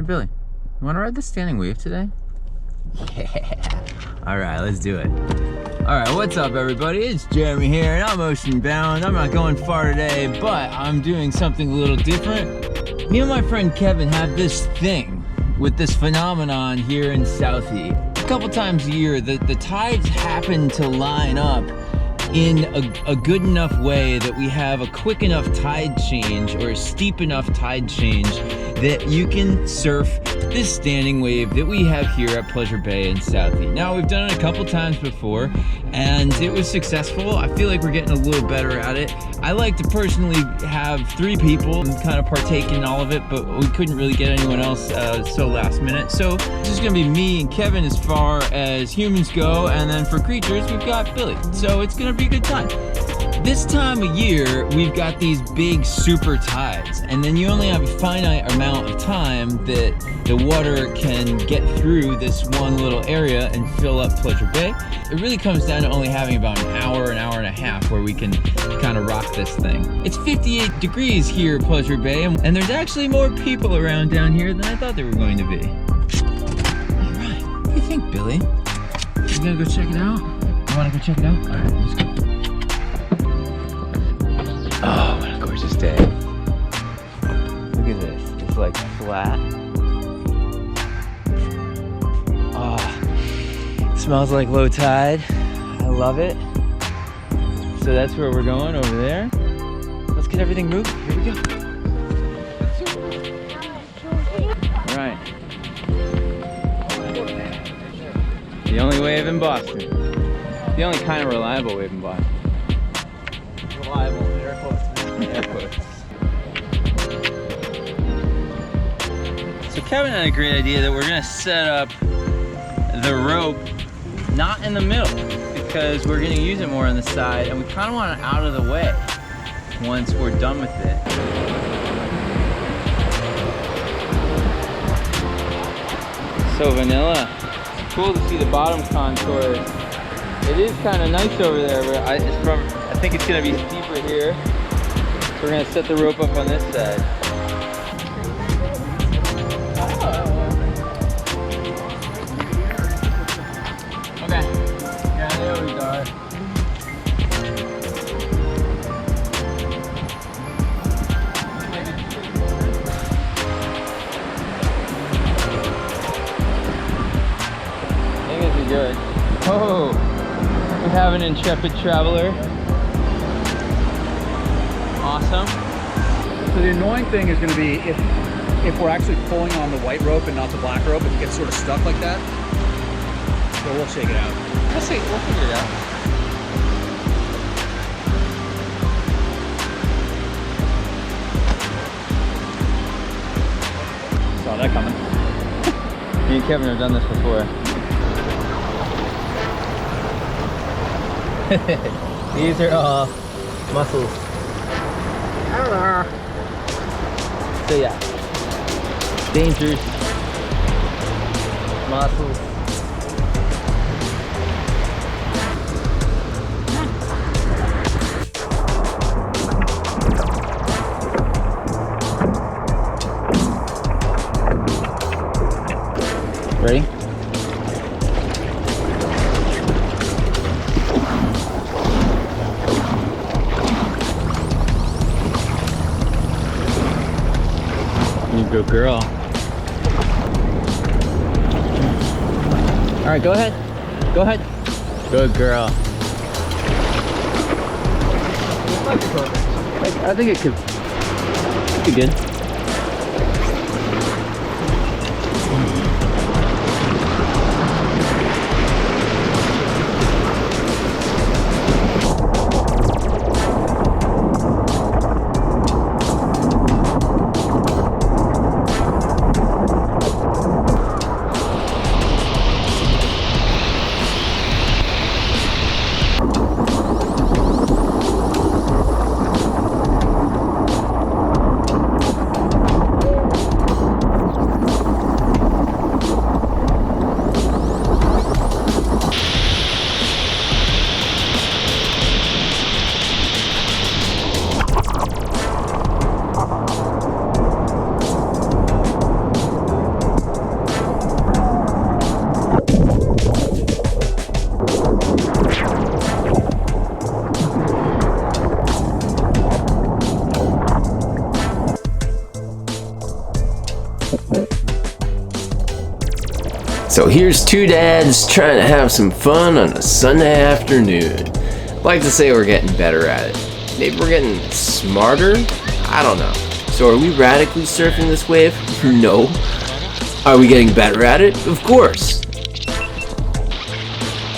Hey Billy, you want to ride the standing wave today? Yeah. All right, let's do it. All right, what's up everybody? It's Jeremy here and I'm ocean bound. I'm not going far today, but I'm doing something a little different. Me and my friend Kevin have this thing with this phenomenon here in Southie. A couple times a year, the tides happen to line up in a good enough way that we have a quick enough tide change or a steep enough tide change that you can surf this standing wave that we have here at Pleasure Bay in Southie. Now, we've done it a couple times before and it was successful. I feel like we're getting a little better at it. I like to personally have 3 people kind of partake in all of it, but we couldn't really get anyone else so last minute. So it's just gonna be me and Kevin as far as humans go, and then for creatures, we've got Billy. So it's gonna be a good time. This time of year, we've got these big super tides, and then you only have a finite amount of time that the water can get through this one little area and fill up Pleasure Bay. It really comes down to only having about an hour and a half where we can kind of rock this thing. It's 58 degrees here at Pleasure Bay, and there's actually more people around down here than I thought there were going to be. All right, what do you think, Billy? You gonna go check it out? You wanna go check it out? All right, let's go. Oh, what a gorgeous day. Look at this. It's like flat. Oh, smells like low tide. I love it. So that's where we're going, over there. Let's get everything moving. Here we go. All right. The only wave in Boston. The only kind of reliable wave in Boston. Reliable. So Kevin had a great idea that we're gonna set up the rope not in the middle because we're gonna use it more on the side, and we kind of want it out of the way once we're done with it. So vanilla. It's cool to see the bottom contour. It is kind of nice over there, but I think it's gonna be steeper here. We're gonna set the rope up on this side. Okay. Yeah, there we go. I think this is good. Oh, we have an intrepid traveler. Awesome. So the annoying thing is going to be if we're actually pulling on the white rope and not the black rope, if it gets sort of stuck like that. So we'll shake it out. We'll figure it out. Saw that coming. Me and Kevin have done this before. These are all muscles. So yeah, dangers, muscles. Ready? You go, girl. All right, go ahead. Go ahead. Good girl. I think it could be good. So here's two dads trying to have some fun on a Sunday afternoon. I'd like to say we're getting better at it. Maybe we're getting smarter? I don't know. So are we radically surfing this wave? No. Are we getting better at it? Of course.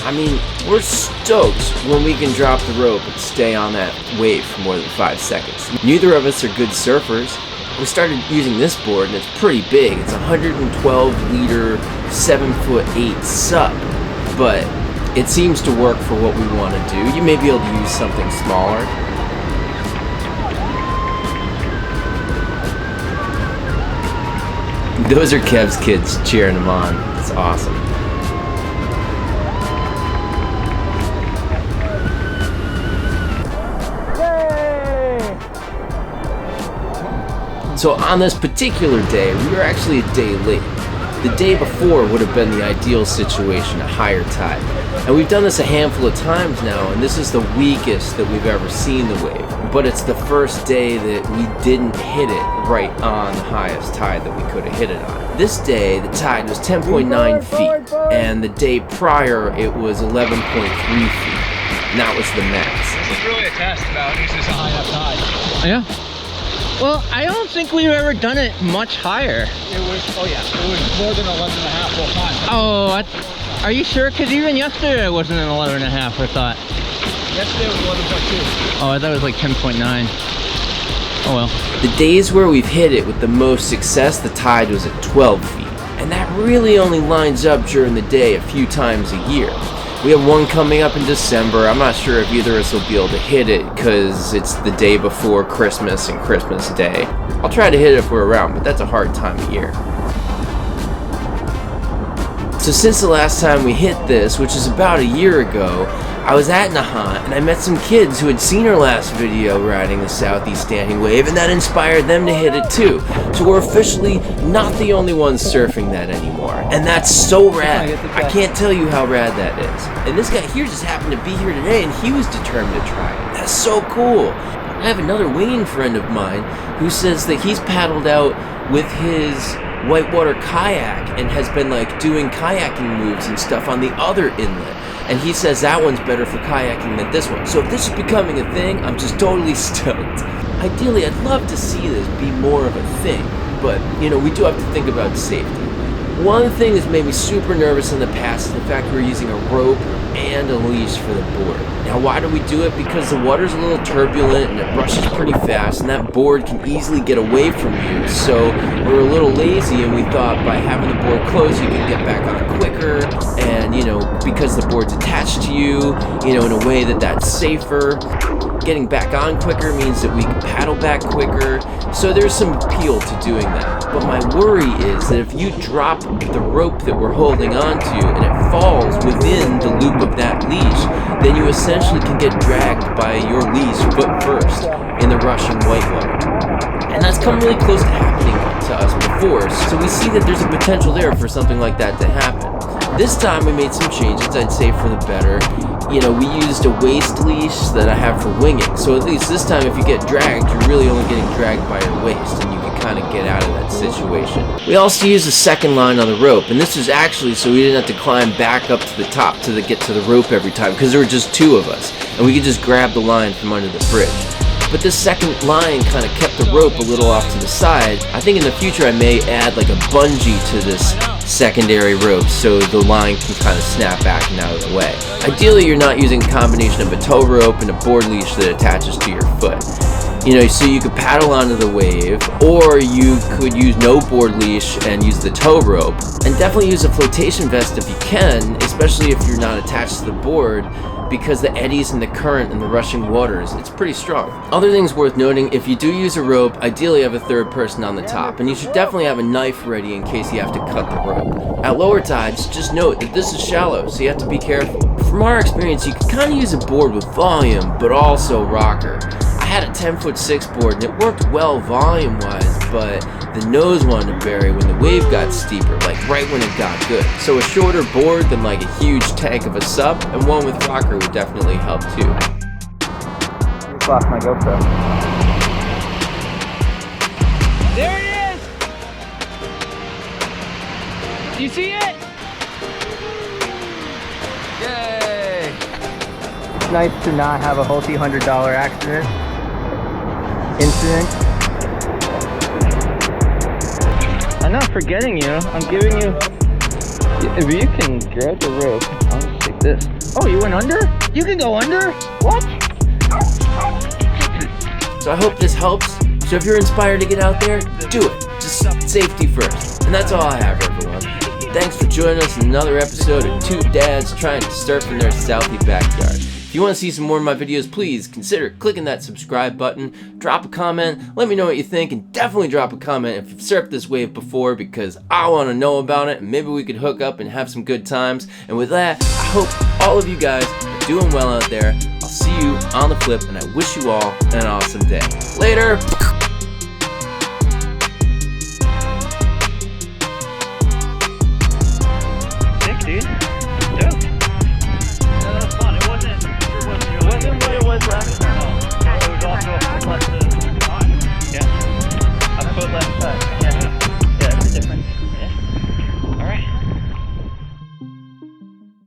I mean, we're stoked when we can drop the rope and stay on that wave for more than 5 seconds. Neither of us are good surfers. We started using this board and it's pretty big. It's a 112 liter, 7'8" sup, but it seems to work for what we want to do. You may be able to use something smaller. Those are Kev's kids cheering him on. It's awesome. So on this particular day, we were actually a day late. The day before would have been the ideal situation, a higher tide. And we've done this a handful of times now, and this is the weakest that we've ever seen the wave. But it's the first day that we didn't hit it right on the highest tide that we could have hit it on. This day, the tide was 10.9 feet, and the day prior, it was 11.3 feet. And that was the max. This is really a test about is this a high enough tide? Yeah. Well, I don't think we've ever done it much higher. It was, oh yeah, it was more than 11 and a half full time. Oh, are you sure? Because even yesterday it wasn't an 11 and a half, I thought. Yesterday was 11.2. Oh, I thought it was like 10.9. Oh well. The days where we've hit it with the most success, the tide was at 12 feet. And that really only lines up during the day a few times a year. We have one coming up in December. I'm not sure if either of us will be able to hit it because it's the day before Christmas and Christmas Day. I'll try to hit it if we're around, but that's a hard time of year. So since the last time we hit this, which is about a year ago, I was at Nahant and I met some kids who had seen our last video riding the Southie standing wave, and that inspired them to hit it too. So we're officially not the only ones surfing that anymore. And that's so rad. I can't tell you how rad that is. And this guy here just happened to be here today and he was determined to try it. That's so cool. I have another winging friend of mine who says that he's paddled out with his whitewater kayak and has been like doing kayaking moves and stuff on the other inlet. And he says that one's better for kayaking than this one. So if this is becoming a thing, I'm just totally stoked. Ideally, I'd love to see this be more of a thing, but you know, we do have to think about safety. One thing that's made me super nervous in the past is the fact we're using a rope and a leash for the board. Now why do we do it? Because the water's a little turbulent and it rushes pretty fast and that board can easily get away from you. So we're a little lazy and we thought by having the board closed you can get back on quicker, and you know, because the board's attached to you, you know, in a way that's safer. Getting back on quicker means that we can paddle back quicker, so there's some appeal to doing that. But my worry is that if you drop the rope that we're holding onto and it falls within the loop of that leash, then you essentially can get dragged by your leash foot first in the rushing whitewater. And that's come really close to happening to us before, so we see that there's a potential there for something like that to happen. This time we made some changes, I'd say for the better. You know, we used a waist leash that I have for winging, so at least this time if you get dragged, you're really only getting dragged by your waist and you can kind of get out of that situation. We also used a second line on the rope, and this was actually so we didn't have to climb back up to the top to get to the rope every time, because there were just two of us, and we could just grab the line from under the bridge. But this second line kind of kept the rope a little off to the side. I think in the future I may add like a bungee to this secondary rope so the line can kind of snap back and out of the way. Ideally you're not using a combination of a tow rope and a board leash that attaches to your foot. You know, so you could paddle onto the wave, or you could use no board leash and use the tow rope. And definitely use a flotation vest if you can, especially if you're not attached to the board, because the eddies and the current and the rushing waters, it's pretty strong. Other things worth noting, if you do use a rope, ideally have a third person on the top, and you should definitely have a knife ready in case you have to cut the rope. At lower tides, just note that this is shallow, so you have to be careful. From our experience, you can kind of use a board with volume, but also rocker. I had a 10'6" board and it worked well volume-wise, but the nose wanted to vary when the wave got steeper, like right when it got good. So a shorter board than like a huge tank of a sub, and one with rocker would definitely help too. I just lost my GoPro. There it is! You see it? Yay! It's nice to not have a multi-$100 incident. I'm not forgetting you. I'm giving you. If you can grab the rope, I'll just take this. Oh, you went under? You can go under? What? So I hope this helps. So if you're inspired to get out there, do it. Just safety first. And that's all I have, everyone. Thanks for joining us in another episode of Two Dads Trying to Surf in Their Southie Backyard. If you want to see some more of my videos, please consider clicking that subscribe button, drop a comment, let me know what you think, and definitely drop a comment if you've surfed this wave before, because I want to know about it, and maybe we could hook up and have some good times. And with that, I hope all of you guys are doing well out there. I'll see you on the flip, and I wish you all an awesome day. Later!